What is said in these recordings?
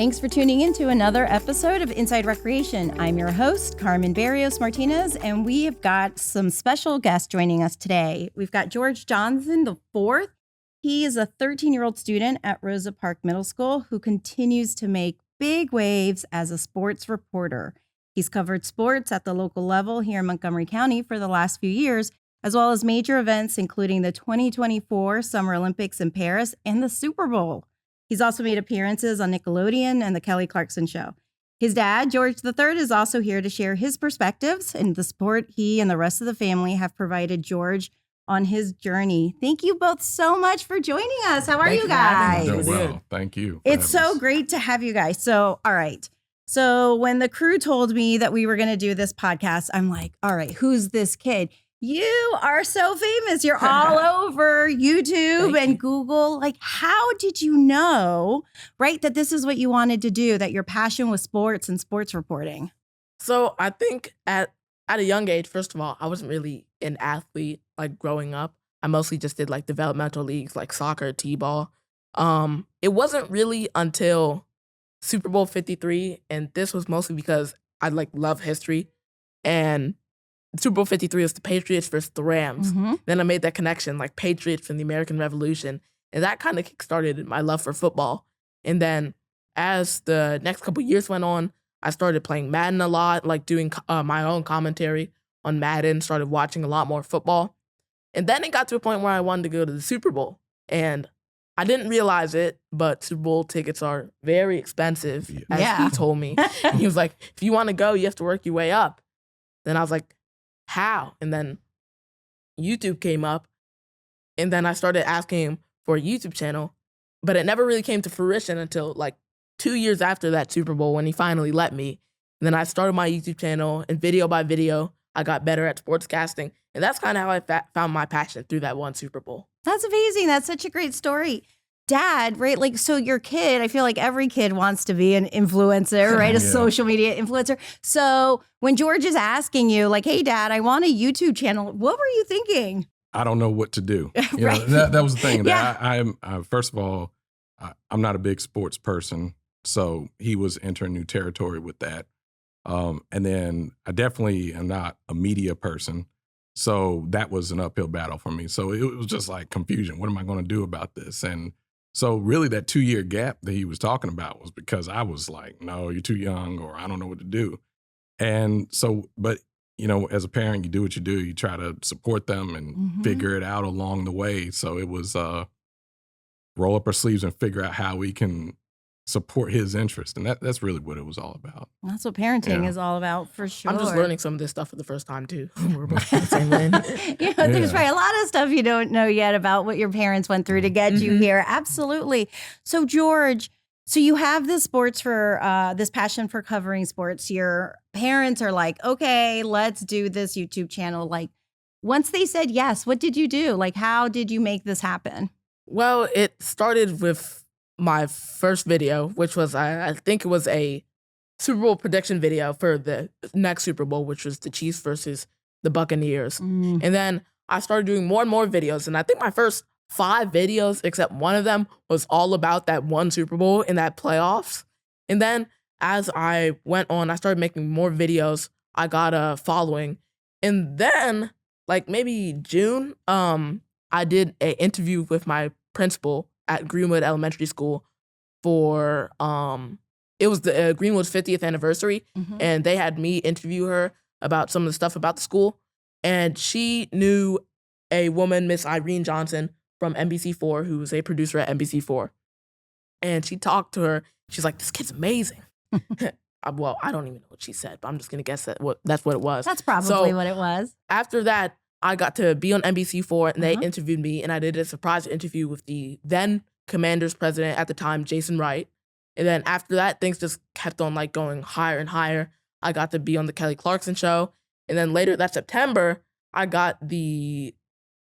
Thanks for tuning in to another episode of Inside Recreation. I'm your host, Carmen Berrios Martinez, and we have got some special guests joining us today. We've got George Johnston IV. He is a 13-year-old student at Rosa Park Middle School who continues to make big waves as a sports reporter. He's covered sports at the local level here in Montgomery County for the last few years, as well as major events including the 2024 Summer Olympics in Paris and the Super Bowl. He's also made appearances on Nickelodeon and the Kelly Clarkson Show. His dad, George III, is also here to share his perspectives and the support he and the rest of the family have provided George on his journey. Thank you both so much for joining us. How are you guys? Doing well. Thank you. It's so great to have you guys. So, all right. So when the crew told me that we were going to do this podcast, I'm like, all right, who's this kid? You are so famous. You're all over YouTube and Google. Like, how did you know, right, that this is what you wanted to do, that your passion was sports and sports reporting? So I think at a young age, first of all, I wasn't really an athlete, like, growing up. I mostly just did, like, developmental leagues, like soccer, t-ball. It wasn't really until Super Bowl 53, and this was mostly because I, like, love history, and Super Bowl 53 was the Patriots versus the Rams. Then I made that connection, like Patriots from the American Revolution. And that kind of kickstarted my love for football. And then as the next couple years went on, I started playing Madden a lot, like doing my own commentary on Madden, started watching a lot more football. And then it got to a point where I wanted to go to the Super Bowl. And I didn't realize it, but Super Bowl tickets are very expensive, as he told me. And he was like, if you want to go, you have to work your way up. Then I was like, how? And then YouTube came up, and then I started asking him for a YouTube channel, but it never really came to fruition until like 2 years after that Super Bowl when he finally let me. And then I started my YouTube channel, and video by video, I got better at sportscasting. And that's kind of how I found my passion, through that one Super Bowl. That's amazing. That's such a great story. Dad, right? Like, so your kid, I feel like every kid wants to be an influencer, right? A social media influencer. So when George is asking you, like, hey, Dad, I want a YouTube channel, what were you thinking? I don't know what to do. You Right. know, that was the thing. I'm first of all, I'm not a big sports person, so he was entering new territory with that. And then I definitely am not a media person, so that was an uphill battle for me. So it was just like confusion. What am I going to do about this? And so really that 2-year gap that he was talking about was because I was like, no, you're too young, or I don't know what to do. And so, but you know, as a parent, you do what you do. You try to support them and figure it out along the way. So it was roll up our sleeves and figure out how we can support his interest. And that's really what it was all about. That's what parenting is all about, for sure. I'm just learning some of this stuff for the first time, too. We're both in the same lane. There's probably a lot of stuff you don't know yet about what your parents went through to get you here. Absolutely. So, George, so you have this this passion for covering sports. Your parents are like, okay, let's do this YouTube channel. Like, once they said yes, what did you do? Like, how did you make this happen? Well, it started with my first video, which was, I think it was a Super Bowl prediction video for the next Super Bowl, which was the Chiefs versus the Buccaneers. And then I started doing more and more videos. And I think my first 5 videos, except one of them, was all about that one Super Bowl in that playoffs. And then as I went on, I started making more videos. I got a following. And then, like maybe June, I did an interview with my principal at Greenwood Elementary School for, it was the Greenwood's 50th anniversary, and they had me interview her about some of the stuff about the school. And she knew a woman, Miss Irene Johnson, from NBC4, who was a producer at NBC4. And she talked to her. She's like, this kid's amazing. Well, I don't even know what she said, but I'm just going to guess that's what it was. That's probably what it was. After that, I got to be on NBC4, and they interviewed me, and I did a surprise interview with the then Commanders president at the time, Jason Wright. And then after that, things just kept on like going higher and higher. I got to be on the Kelly Clarkson Show. And then later that September, I got the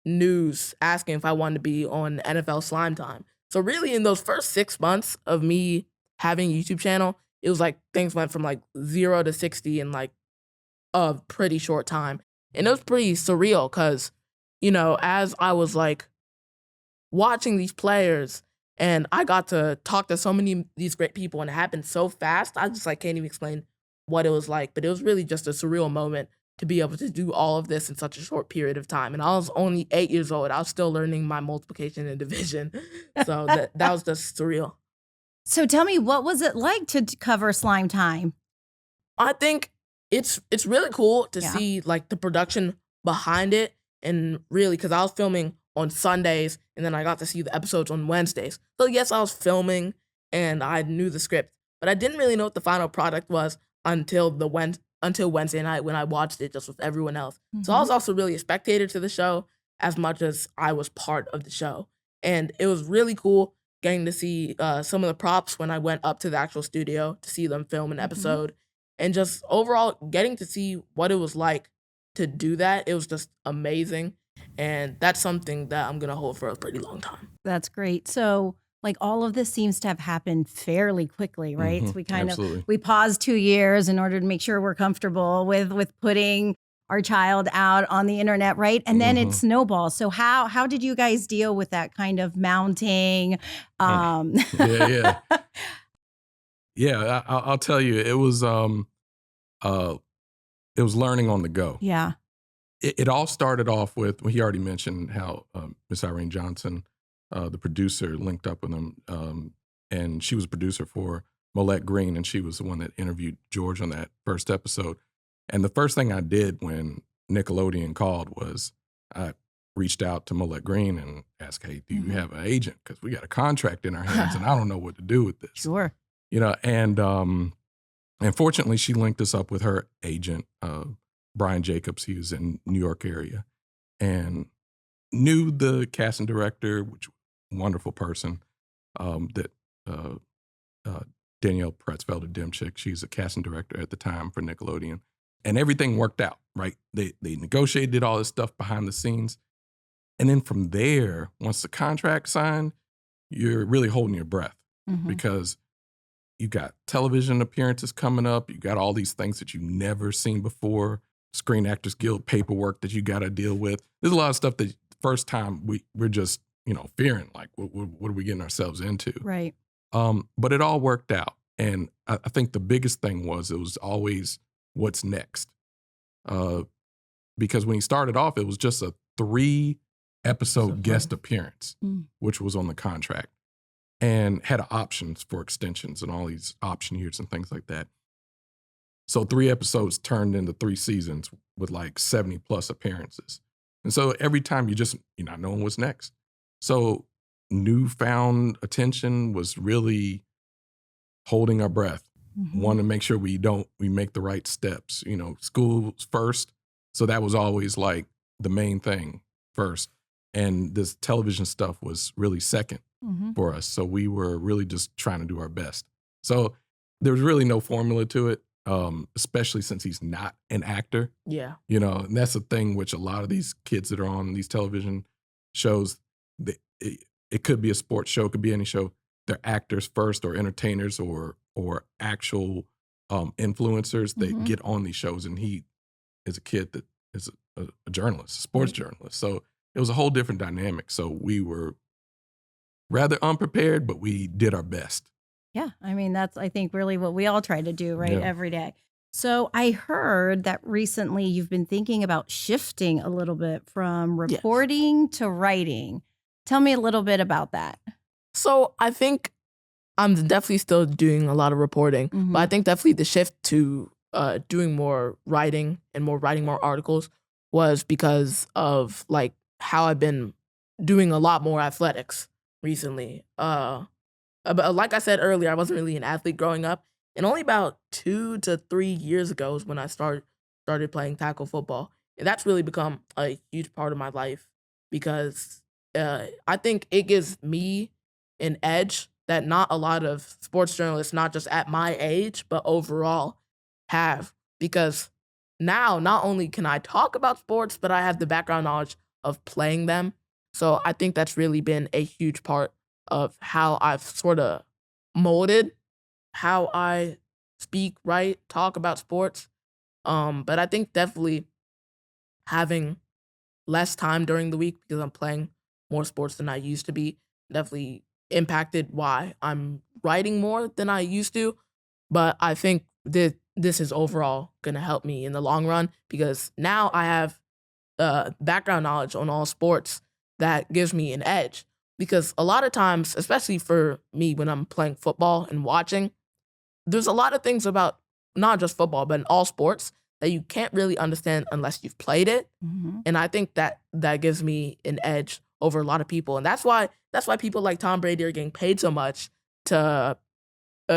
news asking if I wanted to be on NFL SlimeTime. So really in those first 6 months of me having a YouTube channel, it was like things went from like 0 to 60 in like a pretty short time. And it was pretty surreal because, you know, as I was like watching these players And I got to talk to so many of these great people, and it happened so fast. I just like can't even explain what it was like. But it was really just a surreal moment to be able to do all of this in such a short period of time. And I was only 8 years old. I was still learning my multiplication and division. So that was just surreal. So tell me, what was it like to cover Slime Time? I think it's really cool to Yeah. see like the production behind it, and really because I was filming on Sundays and then I got to see the episodes on Wednesdays. So yes, I was filming and I knew the script, but I didn't really know what the final product was until Wednesday night when I watched it just with everyone else. So I was also really a spectator to the show as much as I was part of the show, and it was really cool getting to see some of the props when I went up to the actual studio to see them film an episode, and just overall getting to see what it was like to do that. It was just amazing, and that's something that I'm gonna hold for a pretty long time. That's great. So like all of this seems to have happened fairly quickly, right? So we kind Absolutely. of, we paused 2 years in order to make sure we're comfortable with putting our child out on the internet, right? And then it snowballs. So how did you guys deal with that kind of mounting? Yeah. I'll tell you, it was learning on the go. Yeah. It all started off with, well, he already mentioned how Miss Irene Johnson, the producer, linked up with him, and she was a producer for Molette Green, and she was the one that interviewed George on that first episode. And the first thing I did when Nickelodeon called was I reached out to Molette Green and asked, hey, do you have an agent? Because we got a contract in our hands and I don't know what to do with this. Sure. And fortunately she linked us up with her agent, Brian Jacobs. He was in New York area and knew the casting director, which wonderful person, that Danielle Pratsfelder-Demchick. She's a casting director at the time for Nickelodeon. And everything worked out, right? They negotiated all this stuff behind the scenes. And then from there, once the contract signed, you're really holding your breath because you got television appearances coming up. You got all these things that you've never seen before. Screen Actors Guild paperwork that you got to deal with. There's a lot of stuff that first time we're just, fearing, like, what are we getting ourselves into? Right. But it all worked out. And I think the biggest thing was it was always what's next. Because when he started off, it was just a 3-episode guest appearance, which was on the contract, and had options for extensions and all these option years and things like that. So 3 episodes turned into 3 seasons with like 70 plus appearances. And so every time you're not knowing what's next. So newfound attention was really holding our breath. Want to make sure we make the right steps. School's first. So that was always like the main thing first. And this television stuff was really second for us. So we were really just trying to do our best. So there was really no formula to it, especially since he's not an actor. Yeah. And that's the thing which a lot of these kids that are on these television shows, it could be a sports show, it could be any show. They're actors first or entertainers or actual influencers that get on these shows. And he is a kid that is a journalist, a sports journalist. So it was a whole different dynamic. So we were rather unprepared, but we did our best. Yeah. I mean, that's, I think, really what we all try to do, right? Every day. So I heard that recently you've been thinking about shifting a little bit from reporting to writing. Tell me a little bit about that. So I think I'm definitely still doing a lot of reporting, but I think definitely the shift to doing more writing and writing more articles was because of like how I've been doing a lot more athletics recently. But like I said earlier, I wasn't really an athlete growing up, and only about 2 to 3 years ago is when I started playing tackle football, and that's really become a huge part of my life because I think it gives me an edge that not a lot of sports journalists, not just at my age, but overall have. Because now not only can I talk about sports, but I have the background knowledge of playing them. So I think that's really been a huge part of how I've sort of molded how I speak, write, talk about sports. But I think definitely having less time during the week because I'm playing more sports than I used to be definitely impacted why I'm writing more than I used to. But I think that this is overall going to help me in the long run because now I have background knowledge on all sports that gives me an edge. Because a lot of times, especially for me when I'm playing football and watching, there's a lot of things about not just football, but in all sports that you can't really understand unless you've played it. Mm-hmm. And I think that gives me an edge over a lot of people. And that's why people like Tom Brady are getting paid so much to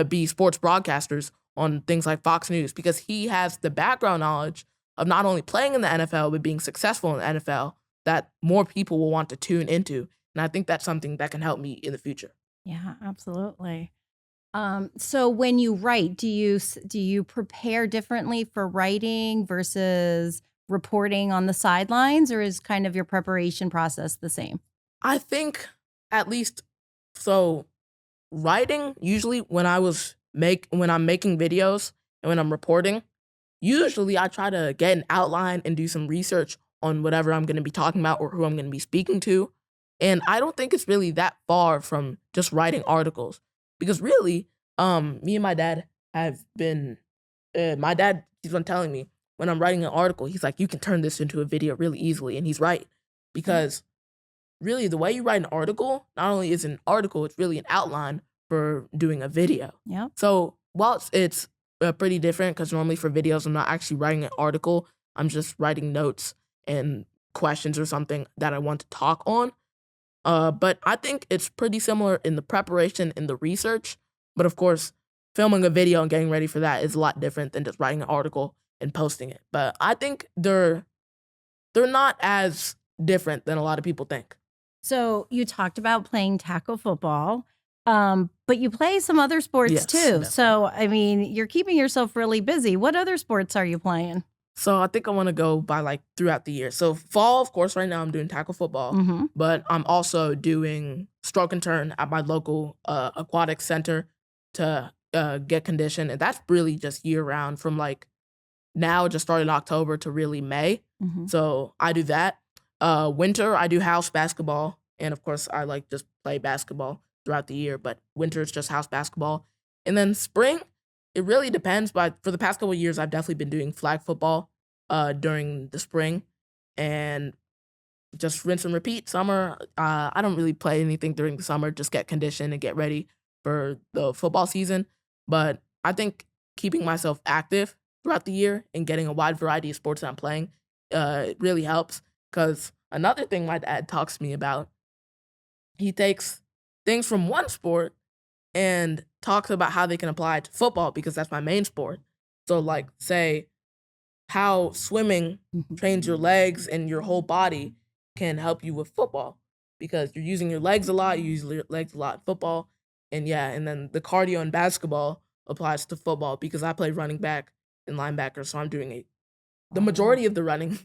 be sports broadcasters on things like Fox News, because he has the background knowledge of not only playing in the NFL, but being successful in the NFL that more people will want to tune into. And I think that's something that can help me in the future. Yeah, absolutely. So when you write, do you prepare differently for writing versus reporting on the sidelines, or is kind of your preparation process the same? I think at least so writing, usually when I'm making videos and when I'm reporting, usually I try to get an outline and do some research on whatever I'm going to be talking about or who I'm going to be speaking to. And I don't think it's really that far from just writing articles, because really, me and my dad have been, my dad keeps on telling me when I'm writing an article, he's like, you can turn this into a video really easily. And he's right, because really the way you write an article, not only is it an article, it's really an outline for doing a video. Yeah. So while it's pretty different, because normally for videos, I'm not actually writing an article. I'm just writing notes and questions or something that I want to talk on. But I think it's pretty similar in the preparation and the research. But of course, filming a video and getting ready for that is a lot different than just writing an article and posting it. But I think they're not as different than a lot of people think. So you talked about playing tackle football, but you play some other sports Yes, too. definitely. So, I mean, you're keeping yourself really busy. What other sports are you playing? So I think I want to go by like throughout the year. So fall, of course, right now I'm doing tackle football, Mm-hmm. but I'm also doing stroke and turn at my local aquatic center to get conditioned. And that's really just year round from like now, just started October to really May. Mm-hmm. So I do that. Winter, I do house basketball. And of course, I like just play basketball throughout the year, but winter is just house basketball. And then spring, it really depends. But for the past couple of years, I've definitely been doing flag football during the spring, and just rinse and repeat. Summer, I don't really play anything during the summer, just get conditioned and get ready for the football season. But I think keeping myself active throughout the year and getting a wide variety of sports that I'm playing, it really helps. Because another thing my dad talks to me about, he takes things from one sport and talks about how they can apply it to football, because that's my main sport. So like, say how swimming trains your legs and your whole body can help you with football, because you're using your legs a lot, you use your legs a lot in football. And yeah, and then the cardio in basketball applies to football, because I play running back and linebacker, so I'm doing the majority of the running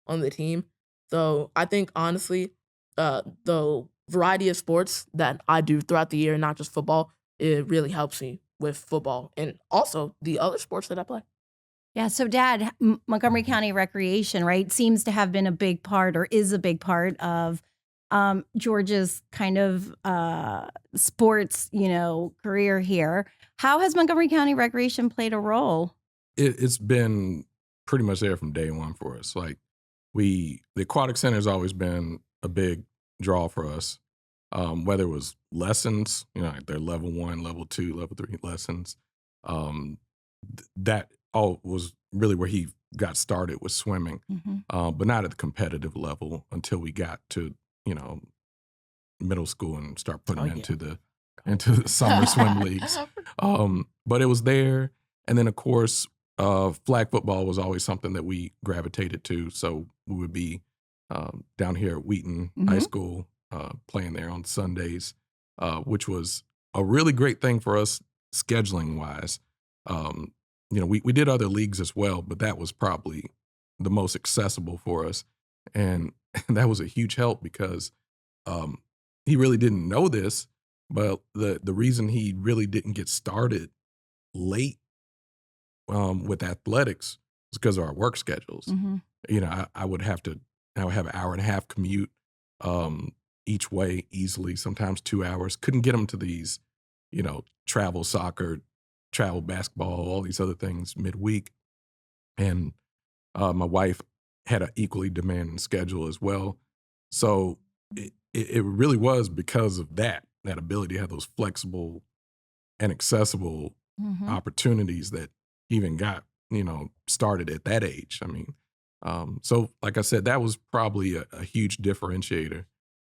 on the team. So I think honestly, the variety of sports that I do throughout the year, not just football, it really helps me with football and also the other sports that I play. Yeah. So, Dad, Montgomery County Recreation, right, seems to have been a big part, or is a big part of George's kind of sports, career here. How has Montgomery County Recreation played a role? It's been pretty much there from day one for us. Like the aquatic center has always been a big draw for us. Whether it was lessons, like their level 1, level 2, level 3 lessons, that all was really where he got started with swimming, but not at the competitive level until we got to middle school and start putting into the summer swim leagues. But it was there, and then of course flag football was always something that we gravitated to. So we would be down here at Wheaton High School playing there on Sundays, which was a really great thing for us scheduling wise. We did other leagues as well, but that was probably the most accessible for us. And that was a huge help, because he really didn't know this, but the reason he really didn't get started late with athletics was because of our work schedules. I would have an hour and a half commute, each way easily, sometimes 2 hours. Couldn't get them to these, travel soccer, travel basketball, all these other things midweek. And my wife had an equally demanding schedule as well. So it really was because of that ability to have those flexible and accessible Mhm. opportunities that even got, started at that age. I mean, so like I said, that was probably a huge differentiator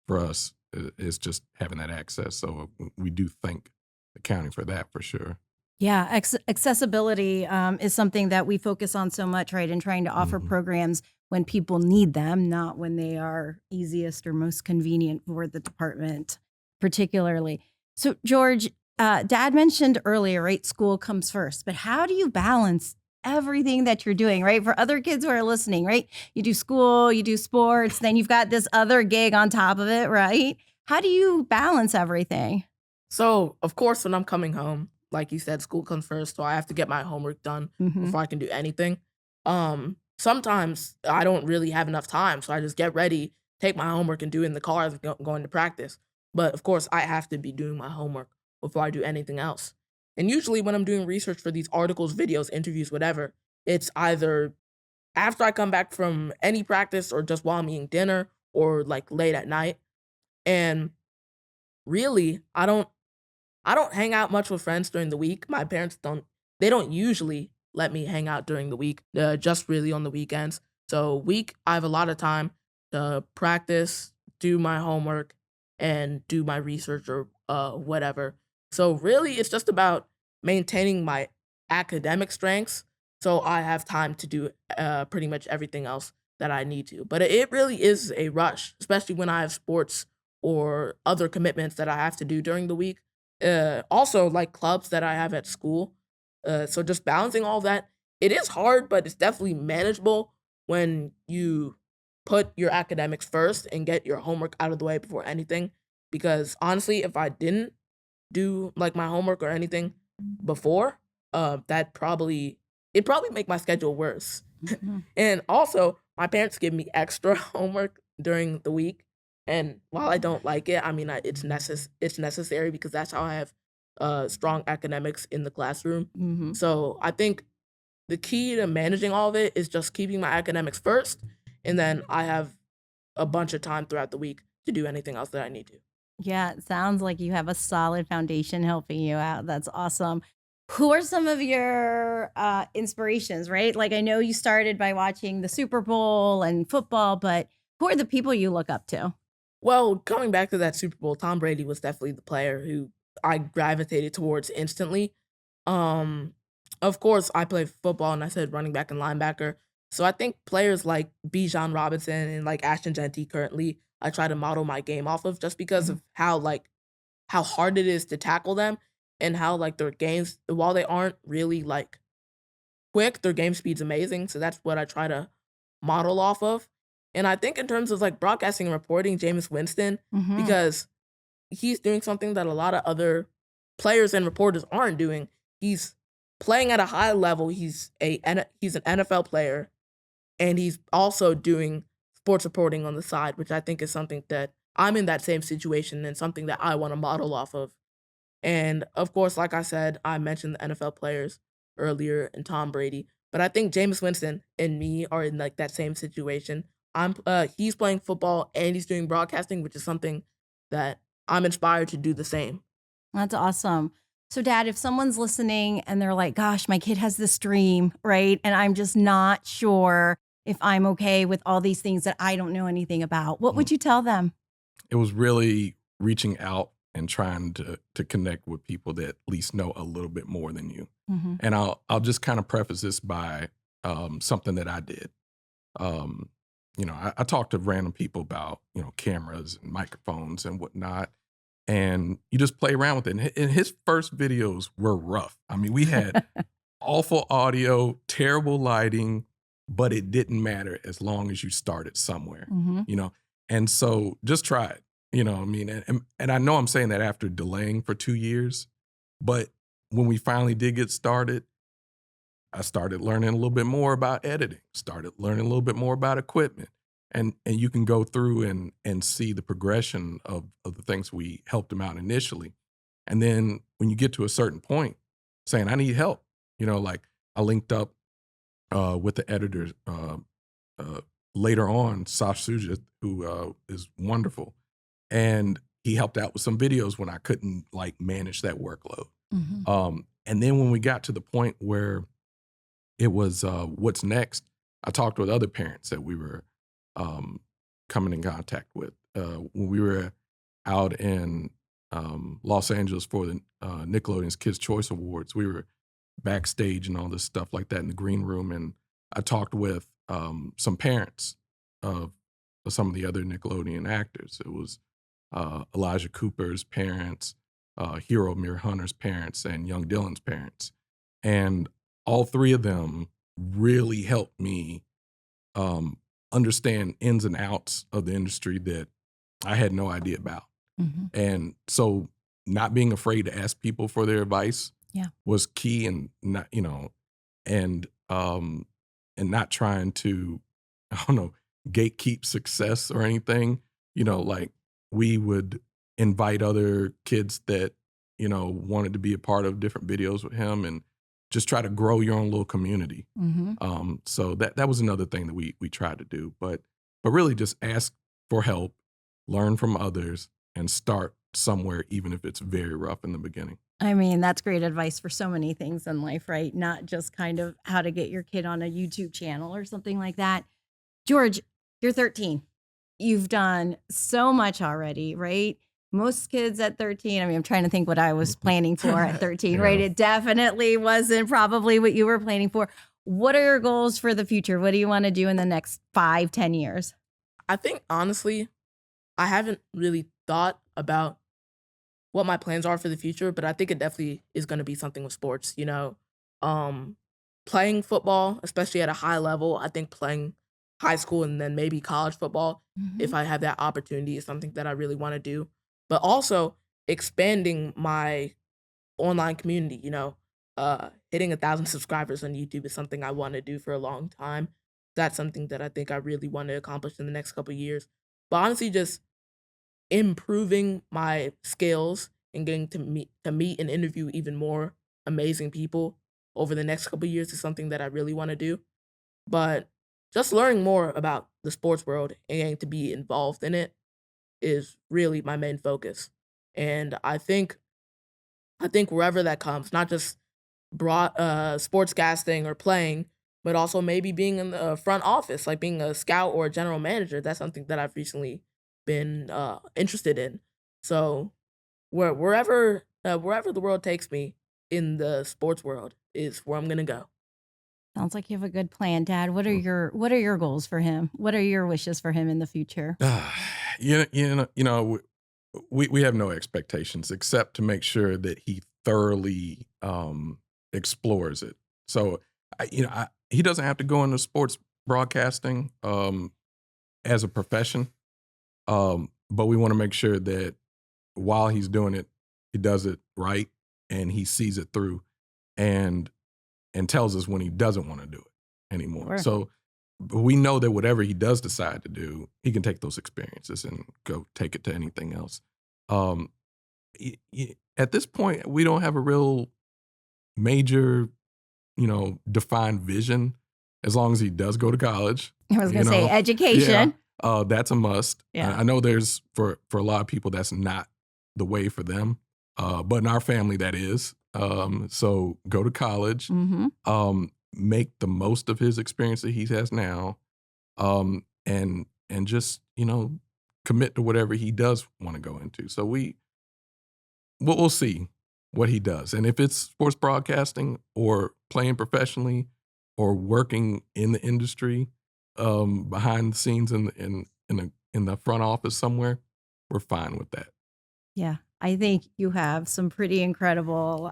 for us is just having that access. So we do thank the county for that for sure. Yeah, accessibility is something that we focus on so much, right? And trying to offer Mhm. programs when people need them, not when they are easiest or most convenient for the department, particularly. So, George, Dad mentioned earlier, right? School comes first, but how do you balance everything that you're doing, right? For other kids who are listening, right? You do school, you do sports, then you've got this other gig on top of it, right? How do you balance everything? So, of course, when I'm coming home, like you said, school comes first, so I have to get my homework done Hmm. before I can do anything. Sometimes I don't really have enough time, so I just get ready, take my homework, and do it in the car as I'm going to practice. But of course, I have to be doing my homework before I do anything else. And usually, when I'm doing research for these articles, videos, interviews, whatever, it's either after I come back from any practice or just while I'm eating dinner or like late at night. And really, I don't hang out much with friends during the week. My parents don't usually let me hang out during the week, just really on the weekends. So week, I have a lot of time to practice, do my homework, and do my research or whatever. So really, it's just about maintaining my academic strengths, so I have time to do pretty much everything else that I need to. But it really is a rush, especially when I have sports or other commitments that I have to do during the week, also like clubs that I have at school. So just balancing all that, it is hard, but it's definitely manageable when you put your academics first and get your homework out of the way before anything. Because honestly, if I didn't do like my homework or anything before, that probably it probably make my schedule worse. Mhm. And also, my parents give me extra homework during the week, and while I don't like it, I mean, it's necessary because that's how I have strong academics in the classroom. Mhm. So I think the key to managing all of it is just keeping my academics first, and then I have a bunch of time throughout the week to do anything else that I need to. Yeah, it sounds like you have a solid foundation helping you out. That's awesome. Who are some of your inspirations, right? Like, I know you started by watching the Super Bowl and football, but who are the people you look up to? Well, coming back to that Super Bowl, Tom Brady was definitely the player who I gravitated towards instantly. Um, of course, I play football and I said running back and linebacker. So I think players like Bijan Robinson and like Ashton Genty currently, I try to model my game off of just because Mhm. of how hard it is to tackle them and how like their games, while they aren't really like quick, their game speed's amazing. So that's what I try to model off of. And I think in terms of like broadcasting and reporting, Jameis Winston, Mhm. because he's doing something that a lot of other players and reporters aren't doing. He's playing at a high level. He's an NFL player, and he's also doing sports reporting on the side, which I think is something that I'm in that same situation and something that I want to model off of. And of course, like I said, I mentioned the NFL players earlier and Tom Brady, but I think Jameis Winston and me are in like that same situation. He's playing football and he's doing broadcasting, which is something that I'm inspired to do the same. That's awesome. So, Dad, if someone's listening and they're like, gosh, my kid has this dream, right? And I'm just not sure if I'm okay with all these things that I don't know anything about, what would Mhm. you tell them? It was really reaching out and trying to connect with people that at least know a little bit more than you. Hmm. And I'll just kind of preface this by something that I did. Um, I talked to random people about cameras and microphones and whatnot, and you just play around with it. And his first videos were rough. I mean, we had awful audio, terrible lighting, but it didn't matter as long as you started somewhere, Hmm. you know? And so just try it, what I mean? And I know I'm saying that after delaying for 2 years, but when we finally did get started, I started learning a little bit more about editing, started learning a little bit more about equipment. and you can go through and see the progression of the things we helped him out initially. And then when you get to a certain point saying, I need help, like I linked up with the editor later on, Sash Sujit, who is wonderful. And he helped out with some videos when I couldn't like manage that workload. And then when we got to the point where it was what's next, I talked with other parents that we were coming in contact with. When we were out in Los Angeles for the Nickelodeon's Kids' Choice Awards, we were backstage and all this stuff like that in the green room. And I talked with some parents of some of the other Nickelodeon actors. It was Elijah Cooper's parents, Hero Mir Hunter's parents, and Young Dylan's parents. And all three of them really helped me understand ins and outs of the industry that I had no idea about. And so not being afraid to ask people for their advice was key, and not, and not trying to, I don't know, gatekeep success or anything. Like we would invite other kids that, wanted to be a part of different videos with him and just try to grow your own little community. So that was another thing that we tried to do, but really just ask for help, learn from others, and start somewhere, even if it's very rough in the beginning. I mean, that's great advice for so many things in life, right? Not just kind of how to get your kid on a YouTube channel or something like that. George, you're 13. You've done so much already, right? Most kids at 13, I mean, I'm trying to think what I was planning for at 13, right? It definitely wasn't probably what you were planning for. What are your goals for the future? What do you want to do in the next 5-10 years? I think, honestly, I haven't really thought about what my plans are for the future, but I think it definitely is going to be something with sports, playing football, especially at a high level. I think playing high school and then maybe college football, if I have that opportunity, is something that I really want to do. But also expanding my online community, hitting 1,000 subscribers on YouTube is something I want to do for a long time. That's something that I think I really want to accomplish in the next couple of years. But honestly, just improving my skills and getting to meet and interview even more amazing people over the next couple of years is something that I really want to do. But just learning more about the sports world and getting to be involved in it is really my main focus. And I think wherever that comes, not just sportscasting or playing, but also maybe being in the front office, like being a scout or a general manager. That's something that I've recently been interested in. So wherever the world takes me in the sports world is where I'm gonna go. Sounds like you have a good plan, Dad. What are your goals for him? What are your wishes for him in the future? We have no expectations except to make sure that he thoroughly explores it. So, he doesn't have to go into sports broadcasting as a profession, but we want to make sure that while he's doing it, he does it right and he sees it through, and tells us when he doesn't want to do it anymore. Sure. So we know that whatever he does decide to do, he can take those experiences and go take it to anything else. At this point, we don't have a real major, defined vision. As long as he does go to college. I was going to say education. Yeah, that's a must. Yeah. I know there's, for a lot of people, that's not the way for them. But in our family, that is. So go to college, make the most of his experience that he has now, and just, commit to whatever he does want to go into. So we'll see what he does. And if it's sports broadcasting or playing professionally or working in the industry, behind the scenes in the front office somewhere, we're fine with that. Yeah. I think you have some a pretty incredible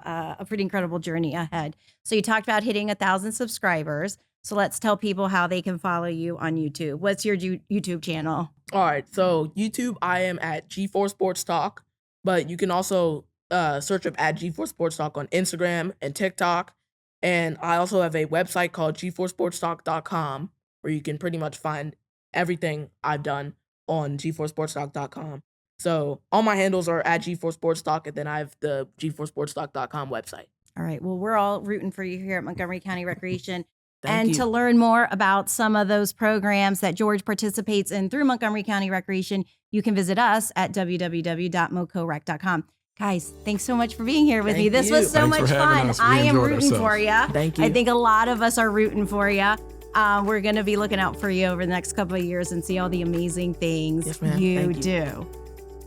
journey ahead. So you talked about hitting 1,000 subscribers. So let's tell people how they can follow you on YouTube. What's your YouTube channel? All right. So YouTube, I am at G4 Sports Talk, but you can also search up at G4 Sports Talk on Instagram and TikTok. And I also have a website called g4sportstalk.com where you can pretty much find everything I've done on g4sportstalk.com. So all my handles are at G4Sportstalk, and then I have the G4Sportstalk.com website. All right. Well, we're all rooting for you here at Montgomery County Recreation. Thank you. To learn more about some of those programs that George participates in through Montgomery County Recreation, you can visit us at www.mocorec.com. Guys, thanks so much for being here with me. This was so Thanks much for having fun. us. We I am enjoyed rooting ourselves. for you. Thank you. I think a lot of us are rooting for you. We're going to be looking out for you over the next couple of years and see all the amazing things Yes, ma'am. you Thank you. do.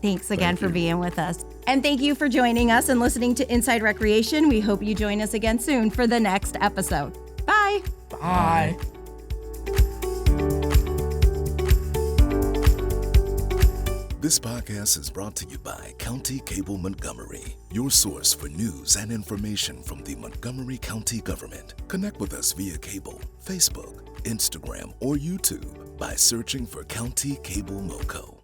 Thanks again Thank for you. being with us. And thank you for joining us and listening to Inside Recreation. We hope you join us again soon for the next episode. Bye. Bye. This podcast is brought to you by County Cable Montgomery, your source for news and information from the Montgomery County government. Connect with us via cable, Facebook, Instagram, or YouTube by searching for County Cable MoCo.